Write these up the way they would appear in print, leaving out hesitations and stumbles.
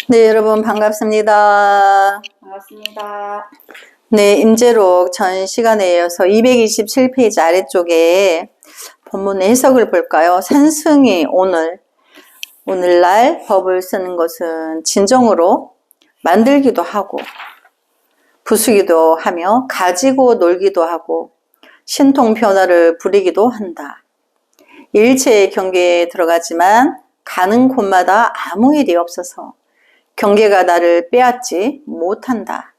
네, 여러분 반갑습니다. 반갑습니다. 네, 임재록 전 시간에 이어서 227페이지 아래쪽에 본문 해석을 볼까요? 산승이 오늘날 법을 쓰는 것은 진정으로 만들기도 하고 부수기도 하며 가지고 놀기도 하고 신통 변화를 부리기도 한다. 일체의 경계에 들어가지만 가는 곳마다 아무 일이 없어서 경계가 나를 빼앗지 못한다.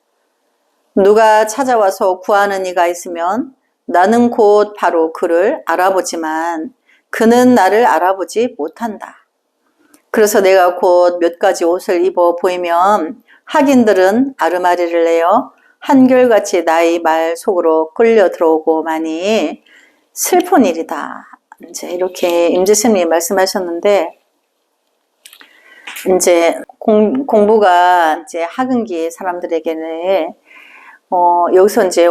누가 찾아와서 구하는 이가 있으면 나는 곧 바로 그를 알아보지만 그는 나를 알아보지 못한다. 그래서 내가 곧 몇 가지 옷을 입어 보이면 학인들은 아르마리를 내어 한결같이 나의 말 속으로 끌려 들어오고 마니 슬픈 일이다. 이제 이렇게 임재스님이 말씀하셨는데, 이제 공부가 이제 학은기 사람들에게는 여기서 이제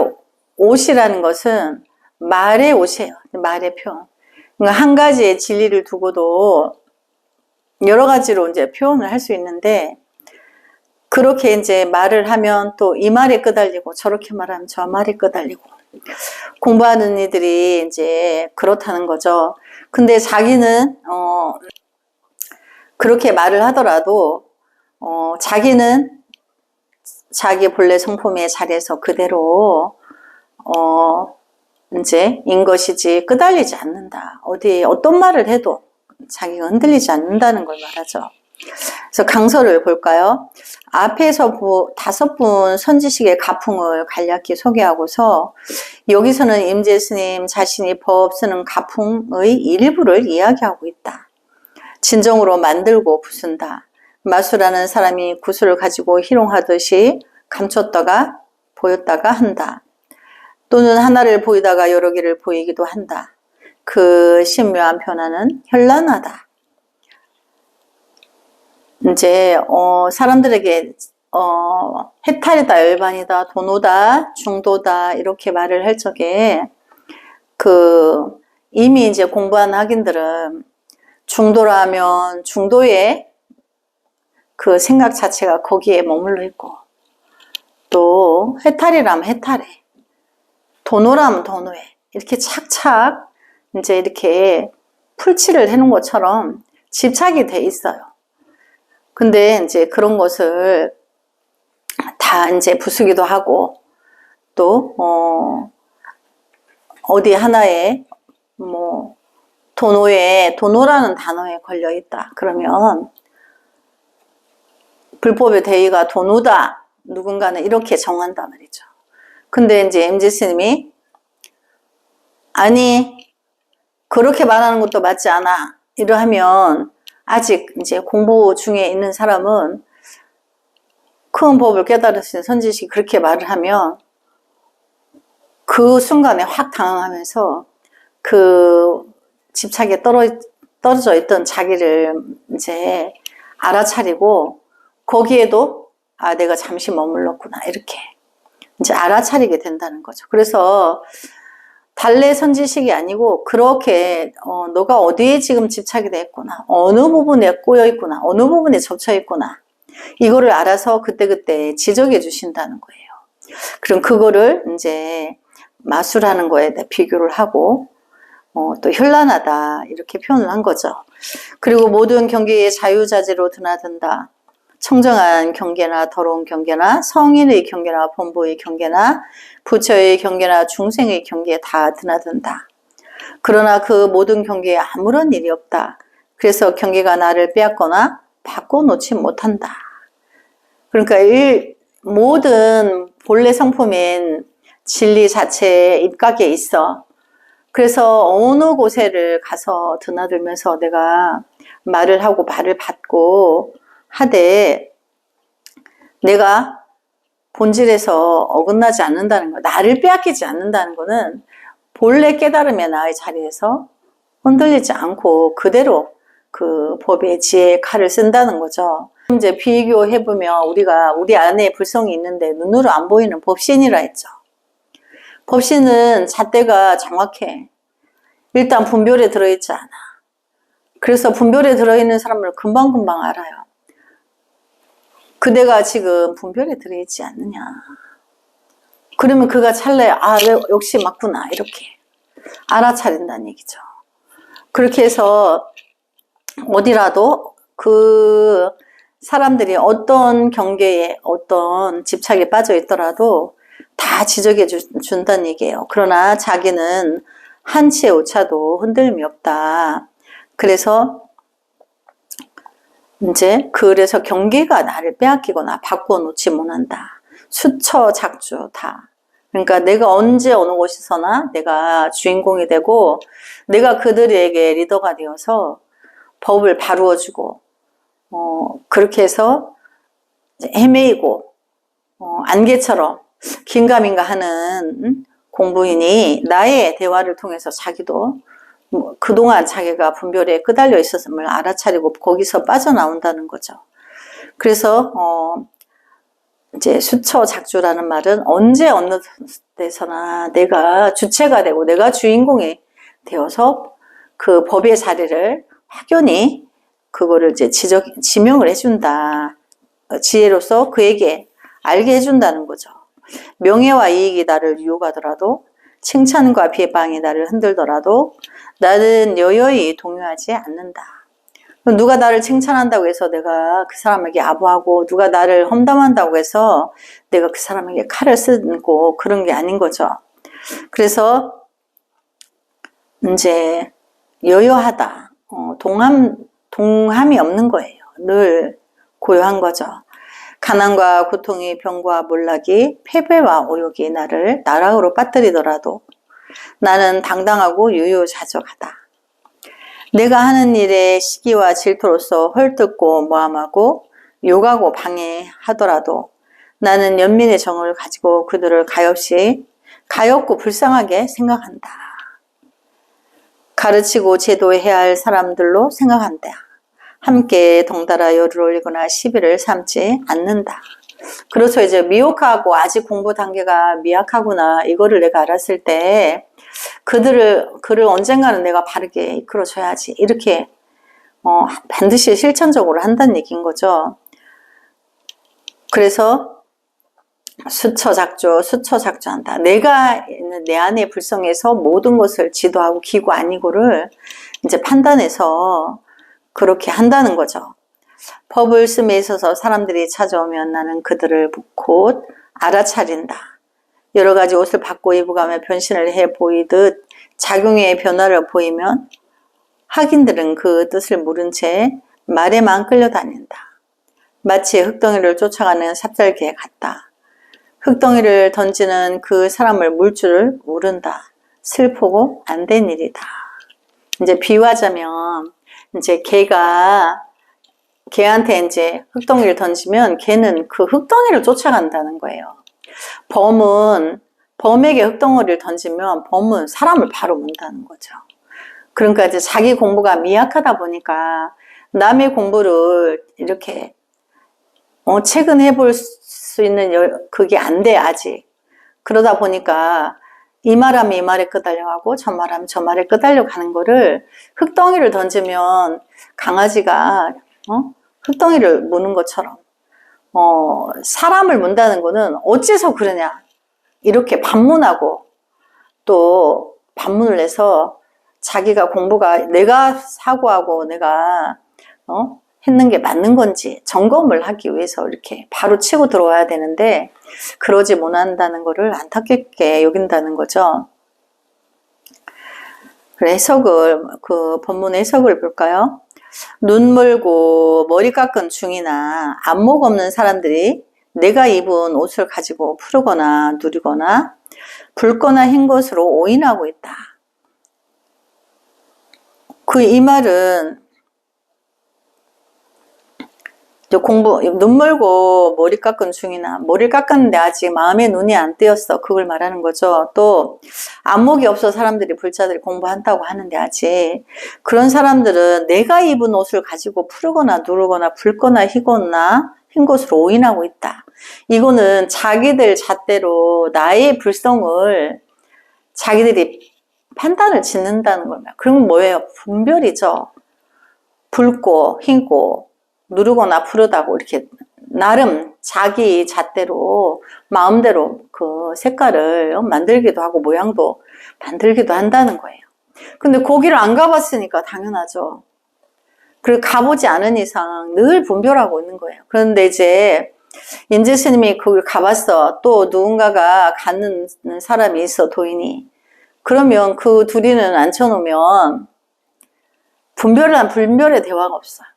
옷이라는 것은 말의 옷이에요. 말의 표현. 그러니까 한 가지의 진리를 두고도 여러 가지로 이제 표현을 할 수 있는데, 그렇게 이제 말을 하면 또 이 말에 끄달리고 저렇게 말하면 저 말에 끄달리고 공부하는 이들이 이제 그렇다는 거죠. 근데 자기는 그렇게 말을 하더라도 자기는 자기 본래 성품의 자리에서 그대로 이제 인 것이지 끄달리지 않는다. 어떤 말을 해도 자기가 흔들리지 않는다는 걸 말하죠. 그래서 강서를 볼까요? 앞에서 5분 선지식의 가풍을 간략히 소개하고서 여기서는 임재스님 자신이 법 쓰는 가풍의 일부를 이야기하고 있다. 진정으로 만들고 부순다. 마수라는 사람이 구슬을 가지고 희롱하듯이 감췄다가 보였다가 한다. 또는 하나를 보이다가 여러 개를 보이기도 한다. 그 신묘한 변화는 현란하다. 이제 사람들에게 해탈이다, 열반이다, 도노다, 중도다 이렇게 말을 할 적에 이미 이제 공부한 학인들은 중도라면 중도의 그 생각 자체가 거기에 머물러 있고, 또 해탈이라면 해탈에, 도노라면 도노에 이렇게 착착 이제 이렇게 풀칠을 해놓은 것처럼 집착이 돼 있어요. 근데 이제 그런 것을 다 이제 부수기도 하고, 또 어디 하나에 도노라는 단어에 걸려 있다. 그러면 불법의 대의가 도노다. 누군가는 이렇게 정한단 말이죠. 근데 이제 임재스님이 아니 그렇게 말하는 것도 맞지 않아. 이러하면 아직 이제 공부 중에 있는 사람은 큰 법을 깨달으신 선지식이 그렇게 말을 하면 그 순간에 확 당황하면서 그 집착에 떨어져 있던 자기를 이제 알아차리고, 거기에도 내가 잠시 머물렀구나 이렇게 이제 알아차리게 된다는 거죠. 그래서 달래 선지식이 아니고 그렇게 너가 어디에 지금 집착이 돼 있구나, 어느 부분에 꼬여 있구나, 어느 부분에 접쳐 있구나, 이거를 알아서 그때그때 지적해 주신다는 거예요. 그럼 그거를 이제 마술하는 거에 비교를 하고 또 현란하다 이렇게 표현을 한 거죠. 그리고 모든 경계의 자유자재로 드나든다. 청정한 경계나 더러운 경계나 성인의 경계나 범부의 경계나 부처의 경계나 중생의 경계에 다 드나든다. 그러나 그 모든 경계에 아무런 일이 없다. 그래서 경계가 나를 빼앗거나 바꿔놓지 못한다. 그러니까 모든 본래 성품인 진리 자체에 입각에 있어. 그래서 어느 곳에를 가서 드나들면서 내가 말을 하고 말을 받고 하되 내가 본질에서 어긋나지 않는다는 거, 나를 빼앗기지 않는다는 거는 본래 깨달음의 나의 자리에서 흔들리지 않고 그대로 그 법의 지혜의 칼을 쓴다는 거죠. 이제 비교해보면 우리 안에 불성이 있는데 눈으로 안 보이는 법신이라 했죠. 법신은 잣대가 정확해. 일단 분별에 들어있지 않아. 그래서 분별에 들어있는 사람을 금방금방 알아요. 그대가 지금 분별에 들어있지 않느냐. 그러면 그가 찰나에 역시 맞구나 이렇게 알아차린다는 얘기죠. 그렇게 해서 어디라도 그 사람들이 어떤 경계에 어떤 집착에 빠져 있더라도 다 지적해 준다는 얘기예요. 그러나 자기는 한치의 오차도 흔들림이 없다. 그래서 그래서 경계가 나를 빼앗기거나 바꾸어 놓지 못한다. 수처 작주 다. 그러니까 내가 언제 어느 곳에서나 내가 주인공이 되고 내가 그들에게 리더가 되어서 법을 바루어주고 그렇게 해서 헤매이고 안개처럼 긴가민가 하는 공부인이 나의 대화를 통해서 자기도 그동안 자기가 분별에 끄달려 있었음을 알아차리고 거기서 빠져나온다는 거죠. 그래서 이제 수처작주라는 말은 언제 어느 데서나 내가 주체가 되고 내가 주인공이 되어서 그 법의 자리를 확연히 그거를 이제 지명을 해준다. 지혜로서 그에게 알게 해준다는 거죠. 명예와 이익이 나를 유혹하더라도 칭찬과 비방이 나를 흔들더라도 나는 여여히 동요하지 않는다. 누가 나를 칭찬한다고 해서 내가 그 사람에게 아부하고 누가 나를 험담한다고 해서 내가 그 사람에게 칼을 쓰고 그런 게 아닌 거죠. 그래서 이제 여여하다. 동함이 없는 거예요. 늘 고요한 거죠. 가난과 고통이 병과 몰락이 패배와 오욕이 나를 나락으로 빠뜨리더라도 나는 당당하고 유유자적하다. 내가 하는 일에 시기와 질투로서 헐뜯고 모함하고 욕하고 방해하더라도 나는 연민의 정을 가지고 그들을 가엾고 불쌍하게 생각한다. 가르치고 제도해야 할 사람들로 생각한다. 함께 덩달아 열을 올리거나 시비를 삼지 않는다. 그래서 이제 미혹하고 아직 공부 단계가 미약하구나 이거를 내가 알았을 때 그를 언젠가는 내가 바르게 이끌어줘야지 이렇게 반드시 실천적으로 한다는 얘기인 거죠. 그래서 수처작주한다. 내가 내 안의 불성에서 모든 것을 지도하고 기고 아니고를 이제 판단해서 그렇게 한다는 거죠. 법을 씀에 있어서 사람들이 찾아오면 나는 그들을 곧 알아차린다. 여러 가지 옷을 받고 입어가며 변신을 해 보이듯 작용의 변화를 보이면 학인들은 그 뜻을 모른 채 말에만 끌려다닌다. 마치 흙덩이를 쫓아가는 삽살개 같다. 흙덩이를 던지는 그 사람을 물 줄을 모른다. 슬프고 안 된 일이다. 이제 비유하자면 이제 개한테 이제 흙덩이를 던지면 개는 그 흙덩이를 쫓아간다는 거예요. 범에게 흙덩이를 던지면 범은 사람을 바로 문다는 거죠. 그러니까 이제 자기 공부가 미약하다 보니까 남의 공부를 이렇게 체근해 볼 수 있는 그게 안 돼 아직. 그러다 보니까 이 말하면 이 말에 끄달려가고 저 말하면 저 말에 끄달려가는 거를 흙덩이를 던지면 강아지가 흙덩이를 무는 것처럼 사람을 문다는 거는 어째서 그러냐 이렇게 반문하고 또 반문을 해서 자기가 공부가 내가 사고하고 내가 했는 게 맞는 건지 점검을 하기 위해서 이렇게 바로 치고 들어와야 되는데 그러지 못한다는 거를 안타깝게 여긴다는 거죠. 그 본문 해석을 볼까요? 눈 멀고 머리 깎은 중이나 안목 없는 사람들이 내가 입은 옷을 가지고 푸르거나 누리거나 붉거나 흰 것으로 오인하고 있다. 이 말은 눈 멀고 머리 깎은 중이나 머리를 깎았는데 아직 마음의 눈이 안 뜨였어. 그걸 말하는 거죠. 또 안목이 없어 사람들이 불자들이 공부한다고 하는데 아직 그런 사람들은 내가 입은 옷을 가지고 푸르거나 누르거나 붉거나 희거나 흰 것으로 오인하고 있다. 이거는 자기들 잣대로 나의 불성을 자기들이 판단을 짓는다는 겁니다. 그럼 뭐예요? 분별이죠. 붉고 흰고 누르거나 푸르다고 이렇게 나름 자기 잣대로 마음대로 그 색깔을 만들기도 하고 모양도 만들기도 한다는 거예요. 근데 거기를 안 가봤으니까 당연하죠. 그리고 가보지 않은 이상 늘 분별하고 있는 거예요. 그런데 이제 인재 스님이 거길 가봤어. 또 누군가가 가는 사람이 있어, 도인이. 그러면 그 둘이는 앉혀놓으면 분별의 대화가 없어요.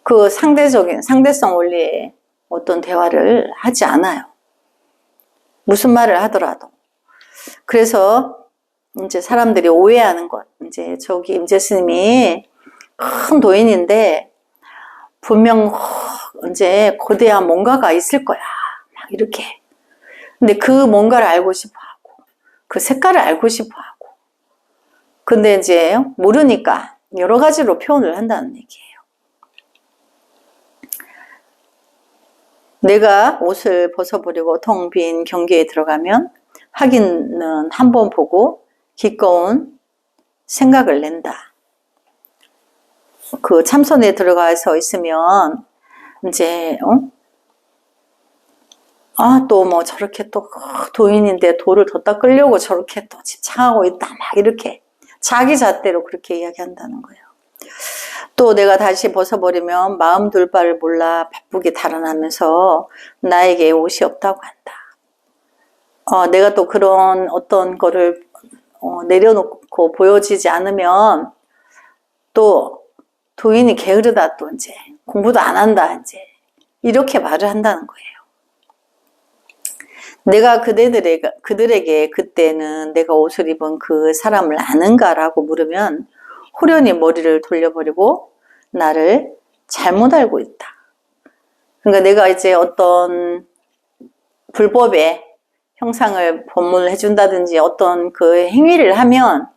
그 상대성 원리의 어떤 대화를 하지 않아요. 무슨 말을 하더라도. 그래서 이제 사람들이 오해하는 것. 이제 저기 임재 스님이 큰 도인인데 분명 이제 거대한 뭔가가 있을 거야. 막 이렇게. 근데 그 뭔가를 알고 싶어 하고, 그 색깔을 알고 싶어 하고. 근데 이제 모르니까 여러 가지로 표현을 한다는 얘기예요. 내가 옷을 벗어버리고 텅 빈 경계에 들어가면 하기는 한 번 보고 기꺼운 생각을 낸다. 그 참선에 들어가서 있으면 이제 또 뭐 저렇게 또 도인인데 도를 더 닦으려고 저렇게 또 집착하고 있다 막 이렇게 자기 잣대로 그렇게 이야기한다는 거예요. 또 내가 다시 벗어버리면 마음 둘 바를 몰라 바쁘게 달아나면서 나에게 옷이 없다고 한다. 내가 또 그런 어떤 거를 내려놓고 보여지지 않으면 또 도인이 게으르다, 또 이제 공부도 안 한다, 이제 이렇게 말을 한다는 거예요. 내가 그들에게 그때는 내가 옷을 입은 그 사람을 아는가라고 물으면 호련히 머리를 돌려버리고 나를 잘못 알고 있다. 그러니까 내가 이제 어떤 불법의 형상을 법문을 해준다든지 어떤 그 행위를 하면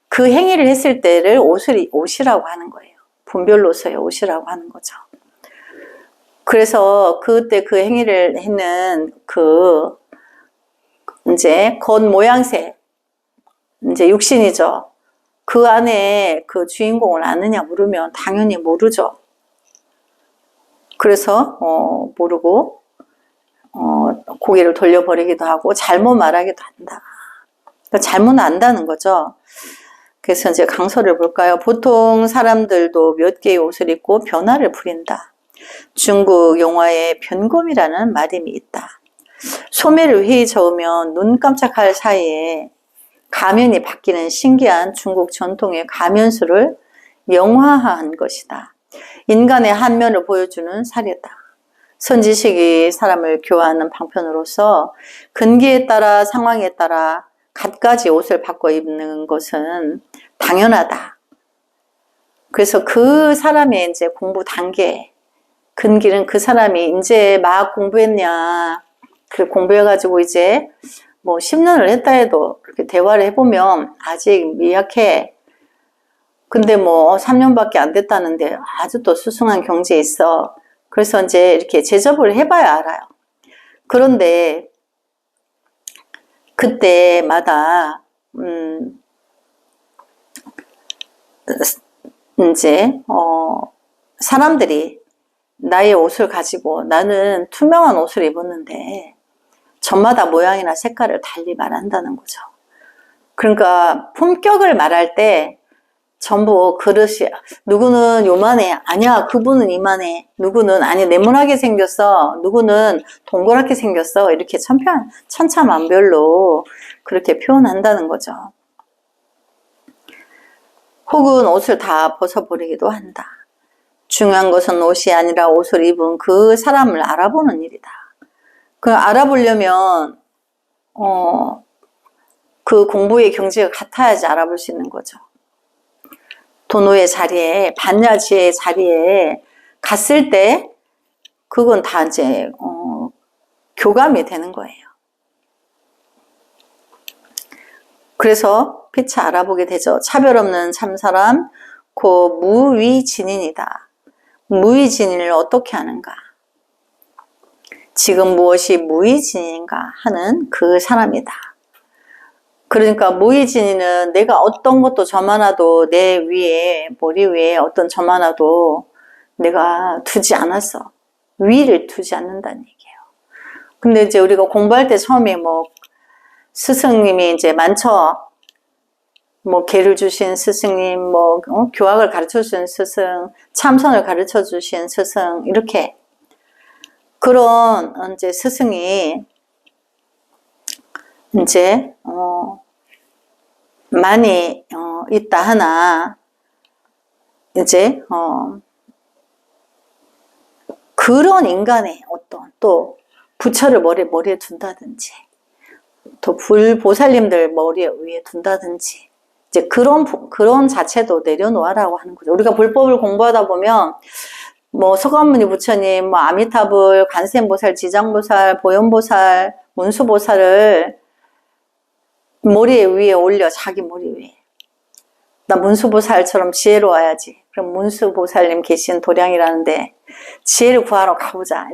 그 행위를 했을 때를 옷이라고 하는 거예요. 분별로서의 옷이라고 하는 거죠. 그래서 그때 그 행위를 했는 그 이제 겉 모양새, 이제 육신이죠. 그 안에 그 주인공을 아느냐 물으면 당연히 모르죠. 그래서 모르고 고개를 돌려버리기도 하고 잘못 말하기도 한다. 그러니까 잘못 안다는 거죠. 그래서 이제 강서를 볼까요? 보통 사람들도 몇 개의 옷을 입고 변화를 부린다. 중국 용화에 변검이라는 말임이 있다. 소매를 휘 저으면 눈 깜짝할 사이에 가면이 바뀌는 신기한 중국 전통의 가면수를 영화화한 것이다. 인간의 한 면을 보여주는 사례다. 선지식이 사람을 교화하는 방편으로서 근기에 따라 상황에 따라 갖가지 옷을 바꿔 입는 것은 당연하다. 그래서 그 사람의 이제 공부 단계, 근기는 그 사람이 이제 막 공부했냐, 그 공부해가지고 이제 뭐 10년을 했다 해도 그렇게 대화를 해보면 아직 미약해. 근데 뭐 3년밖에 안 됐다는데 아주 또 수승한 경지에 있어. 그래서 이제 이렇게 제접을 해봐야 알아요. 그런데 그때마다 이제 사람들이 나의 옷을 가지고 나는 투명한 옷을 입었는데 저마다 모양이나 색깔을 달리 말한다는 거죠. 그러니까 품격을 말할 때 전부 그릇이 누구는 요만해, 아니야 그분은 이만해, 누구는 아니 네모나게 생겼어, 누구는 동그랗게 생겼어, 이렇게 천차만별로 그렇게 표현한다는 거죠. 혹은 옷을 다 벗어버리기도 한다. 중요한 것은 옷이 아니라 옷을 입은 그 사람을 알아보는 일이다. 그 알아보려면 그 공부의 경지가 같아야지 알아볼 수 있는 거죠. 도노의 자리에, 반야지의 자리에 갔을 때 그건 다 이제 교감이 되는 거예요. 그래서 피차 알아보게 되죠. 차별 없는 참사람, 고 무위진인이다. 무위진인을 어떻게 하는가? 지금 무엇이 무위진인가 하는 그 사람이다. 그러니까 무위진인은 내가 어떤 것도 점 하나도 내 위에, 머리 위에 어떤 점 하나도 내가 두지 않았어. 위를 두지 않는다는 얘기예요. 근데 이제 우리가 공부할 때 처음에 뭐 스승님이 이제 많죠. 뭐 계를 주신 스승님, 뭐 교학을 가르쳐 주신 스승, 참선을 가르쳐 주신 스승, 이렇게 그런 이제 스승이 이제 많이 있다 하나 이제 그런 인간의 어떤 또 부처를 머리에 둔다든지 또 불보살님들 머리에 위에 둔다든지 이제 그런 자체도 내려놓으라고 하는 거죠. 우리가 불법을 공부하다 보면 뭐 서가모니 부처님, 뭐 아미타불, 관세음보살, 지장보살, 보현보살, 문수보살을 머리 위에 올려, 자기 머리 위에. 나 문수보살처럼 지혜로워야지. 그럼 문수보살님 계신 도량이라는데 지혜를 구하러 가보자.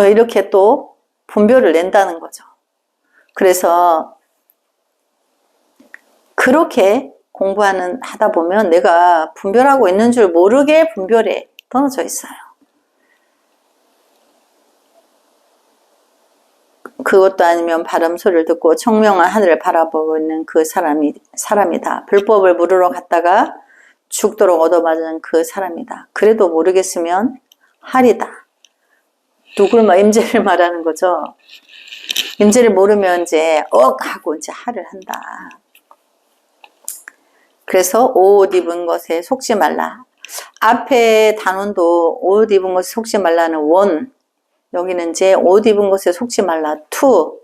이렇게 또 분별을 낸다는 거죠. 그래서 그렇게 하다 보면 내가 분별하고 있는 줄 모르게 분별에 떨어져 있어요. 그것도 아니면 바람 소리를 듣고 청명한 하늘을 바라보고 있는 그 사람이다. 불법을 물으러 갔다가 죽도록 얻어맞은 그 사람이다. 그래도 모르겠으면 할이다. 누굴 임재를 말하는 거죠. 임재를 모르면 이제 하고 이제 할을 한다. 그래서 옷 입은 것에 속지 말라. 앞에 단원도 옷 입은 것에 속지 말라는 원, 여기는 이제 옷 입은 것에 속지 말라 투.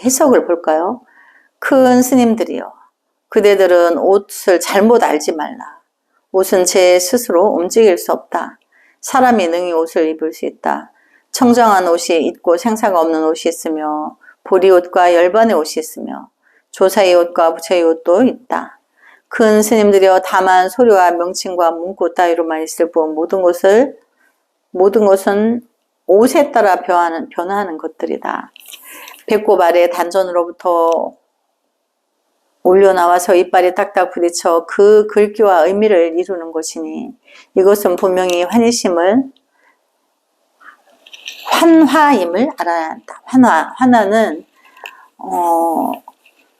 해석을 볼까요? 큰 스님들이요. 그대들은 옷을 잘못 알지 말라. 옷은 제 스스로 움직일 수 없다. 사람이 능히 옷을 입을 수 있다. 청정한 옷이 있고 생사가 없는 옷이 있으며 보리옷과 열반의 옷이 있으며 조사의 옷과 부처의 옷도 있다. 큰 스님들이여 다만 소리와 명칭과 문구 따위로만 있을 뿐 모든 것은 옷에 따라 변화하는 것들이다. 배꼽 아래 단전으로부터 올려나와서 이빨이 딱딱 부딪혀 그 글귀와 의미를 이루는 것이니 이것은 분명히 환화임을 알아야 한다. 환화는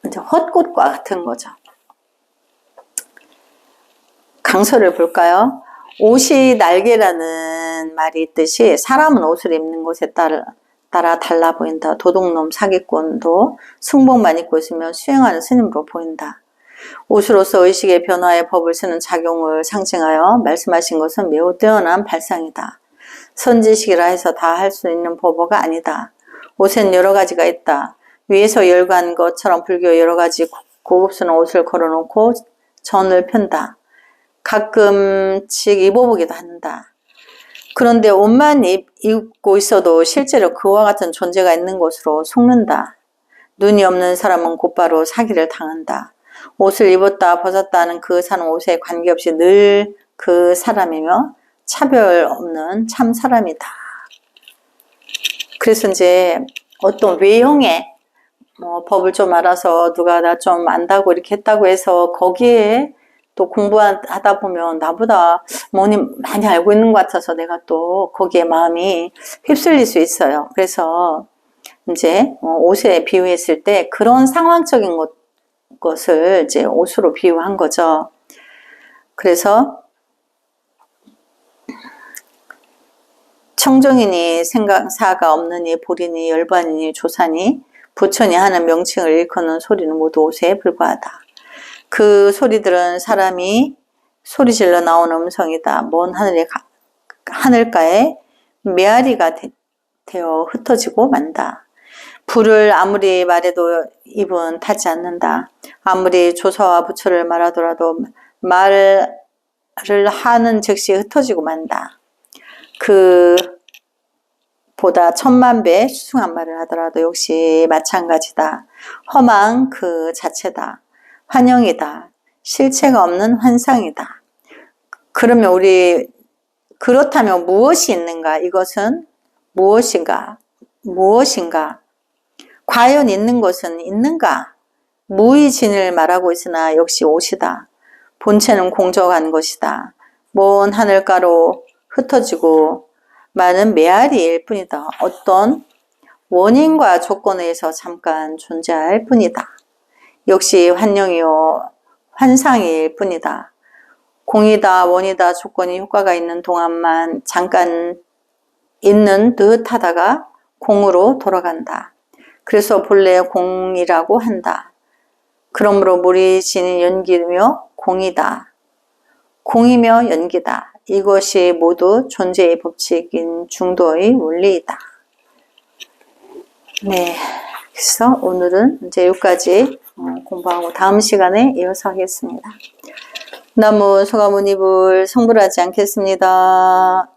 이제 헛꽃과 같은 거죠. 강서를 볼까요? 옷이 날개라는 말이 있듯이 사람은 옷을 입는 것에 따라 달라 보인다. 도둑놈 사기꾼도 승복만 입고 있으면 수행하는 스님으로 보인다. 옷으로서 의식의 변화의 법을 쓰는 작용을 상징하여 말씀하신 것은 매우 뛰어난 발상이다. 선지식이라 해서 다 할 수 있는 법어가 아니다. 옷엔 여러 가지가 있다. 위에서 열간 것처럼 불교 여러 가지 고급스러운 옷을 걸어놓고 전을 편다. 가끔씩 입어보기도 한다. 그런데 옷만 입고 있어도 실제로 그와 같은 존재가 있는 것으로 속는다. 눈이 없는 사람은 곧바로 사기를 당한다. 옷을 입었다 벗었다 하는 그 사는 옷에 관계없이 늘 그 사람이며 차별 없는 참 사람이다. 그래서 이제 어떤 외형의 법을 좀 알아서 누가 나 좀 안다고 이렇게 했다고 해서 거기에 또 공부하다 보면 나보다 많이 알고 있는 것 같아서 내가 또 거기에 마음이 휩쓸릴 수 있어요. 그래서 이제 옷에 비유했을 때 그런 상황적인 것을 이제 옷으로 비유한 거죠. 그래서 청정이니 생각사가 없느니 보리니 열반이니 조사니 부처니 하는 명칭을 일컫는 소리는 모두 옷에 불과하다. 그 소리들은 사람이 소리질러 나오는 음성이다. 먼 하늘가에 메아리가 되어 흩어지고 만다. 불을 아무리 말해도 입은 타지 않는다. 아무리 조사와 부처를 말하더라도 말을 하는 즉시 흩어지고 만다. 보다 천만 배 수승한 말을 하더라도 역시 마찬가지다. 험한 그 자체다. 환영이다. 실체가 없는 환상이다. 그러면 그렇다면 무엇이 있는가? 이것은 무엇인가? 과연 있는 것은 있는가? 무의진을 말하고 있으나 역시 옷이다. 본체는 공적한 것이다. 먼 하늘가로 흩어지고 많은 메아리일 뿐이다. 어떤 원인과 조건에 의해서 잠깐 존재할 뿐이다. 역시 환영이요 환상일 뿐이다. 공이다 원이다 조건이 효과가 있는 동안만 잠깐 있는 듯 하다가 공으로 돌아간다. 그래서 본래 공이라고 한다. 그러므로 물이 지닌 연기며 공이다. 공이며 연기다. 이것이 모두 존재의 법칙인 중도의 원리이다. 네, 그래서 오늘은 이제 여기까지 공부하고 다음 시간에 이어서 하겠습니다. 나무 소가모니불 성불하지 않겠습니다.